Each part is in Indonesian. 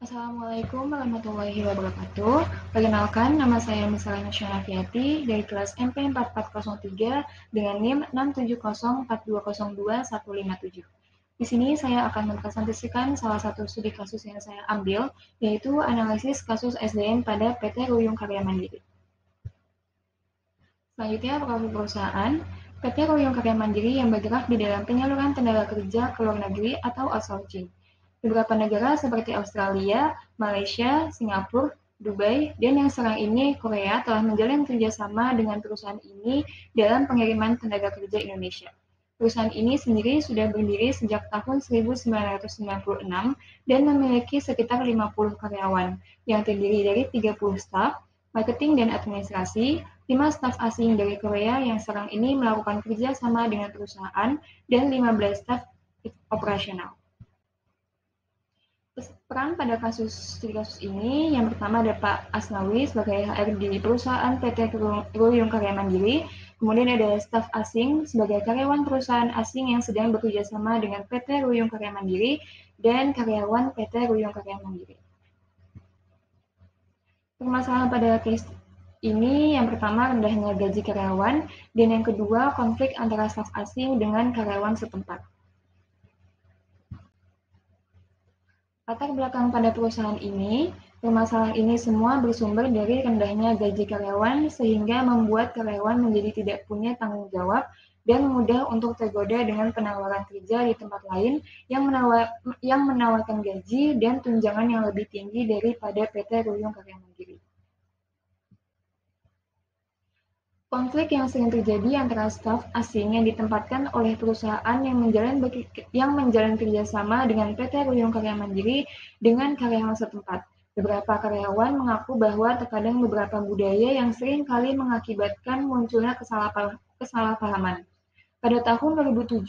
Assalamualaikum warahmatullahi wabarakatuh. Perkenalkan, nama saya Misal Nasyanafiati dari kelas MP 4403 dengan NIM 67042021157. Di sini saya akan mempresentasikan salah satu studi kasus yang saya ambil, yaitu analisis kasus SDM pada PT Ruyung Karya Mandiri. Selanjutnya, profil perusahaan. PT Ruyung Karya Mandiri yang bergerak di dalam penyaluran tenaga kerja ke luar negeri atau outsourcing. Beberapa negara seperti Australia, Malaysia, Singapura, Dubai, dan yang sekarang ini Korea telah menjalin kerjasama dengan perusahaan ini dalam pengiriman tenaga kerja Indonesia. Perusahaan ini sendiri sudah berdiri sejak tahun 1996 dan memiliki sekitar 50 karyawan yang terdiri dari 30 staf, marketing dan administrasi, 5 staf asing dari Korea yang sekarang ini melakukan kerja sama dengan perusahaan, dan 15 staf operasional. Peran pada kasus ini, yang pertama ada Pak Asnawi sebagai HR di perusahaan PT Ruyung Karya Mandiri, kemudian ada staf asing sebagai karyawan perusahaan asing yang sedang bekerja sama dengan PT Ruyung Karya Mandiri, dan karyawan PT Ruyung Karya Mandiri. Permasalahan pada case ini yang pertama rendahnya gaji karyawan, dan yang kedua konflik antara staf asing dengan karyawan setempat. Latar belakang pada perusahaan ini, permasalahan ini semua bersumber dari rendahnya gaji karyawan sehingga membuat karyawan menjadi tidak punya tanggung jawab dan mudah untuk tergoda dengan penawaran kerja di tempat lain yang menawarkan gaji dan tunjangan yang lebih tinggi daripada PT Ruyung Karya Mandiri. Konflik yang sering terjadi antara staf asing yang ditempatkan oleh perusahaan yang menjalin kerjasama dengan PT Ruyung Karya Mandiri dengan karyawan setempat. Beberapa karyawan mengaku bahwa terkadang beberapa budaya yang sering kali mengakibatkan munculnya kesalahpahaman. Pada tahun 2007,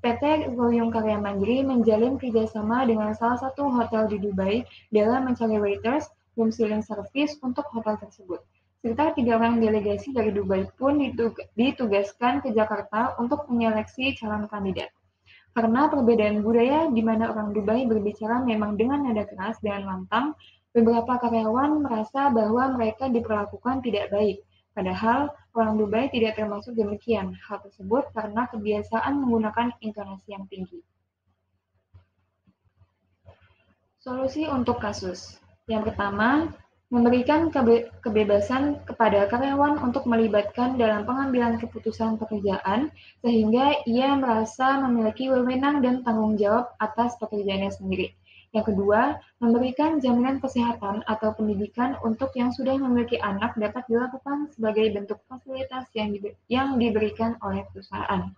PT Ruyung Karya Mandiri menjalin kerjasama dengan salah satu hotel di Dubai dalam mencari waiters, room cleaning service untuk hotel tersebut. Sekitar 3 orang delegasi dari Dubai pun ditugaskan ke Jakarta untuk menyeleksi calon kandidat. Karena perbedaan budaya di mana orang Dubai berbicara memang dengan nada keras dan lantang, beberapa karyawan merasa bahwa mereka diperlakukan tidak baik. Padahal orang Dubai tidak termasuk demikian. Hal tersebut karena kebiasaan menggunakan intonasi yang tinggi. Solusi untuk kasus. Yang pertama, memberikan kebebasan kepada karyawan untuk melibatkan dalam pengambilan keputusan pekerjaan, sehingga ia merasa memiliki wewenang dan tanggung jawab atas pekerjaannya sendiri. Yang kedua, memberikan jaminan kesehatan atau pendidikan untuk yang sudah memiliki anak dapat dilakukan sebagai bentuk fasilitas yang diberikan oleh perusahaan.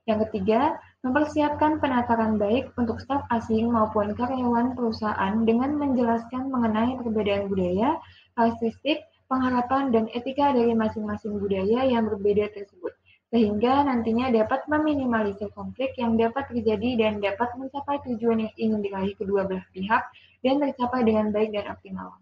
Yang ketiga, mempersiapkan penataran baik untuk staf asing maupun karyawan perusahaan dengan menjelaskan mengenai perbedaan budaya, karakteristik, pengharapan, dan etika dari masing-masing budaya yang berbeda tersebut, sehingga nantinya dapat meminimalisir konflik yang dapat terjadi dan dapat mencapai tujuan yang ingin diraih kedua belah pihak dan tercapai dengan baik dan optimal.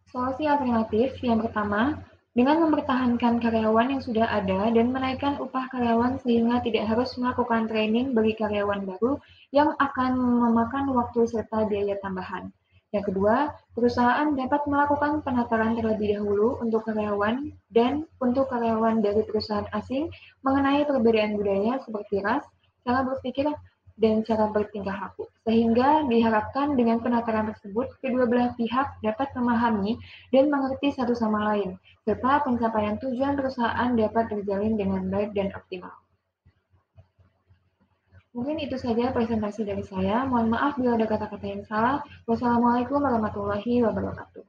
Solusi alternatif yang pertama, dengan mempertahankan karyawan yang sudah ada dan menaikkan upah karyawan sehingga tidak harus melakukan training bagi karyawan baru yang akan memakan waktu serta biaya tambahan. Yang kedua, perusahaan dapat melakukan penataran terlebih dahulu untuk karyawan dan untuk karyawan dari perusahaan asing mengenai perbedaan budaya seperti ras, cara berpikir, dan cara bertingkah laku. Sehingga diharapkan dengan penataran tersebut, kedua belah pihak dapat memahami dan mengerti satu sama lain, serta pencapaian tujuan perusahaan dapat terjalin dengan baik dan optimal. Mungkin itu saja presentasi dari saya. Mohon maaf bila ada kata-kata yang salah. Wassalamualaikum warahmatullahi wabarakatuh.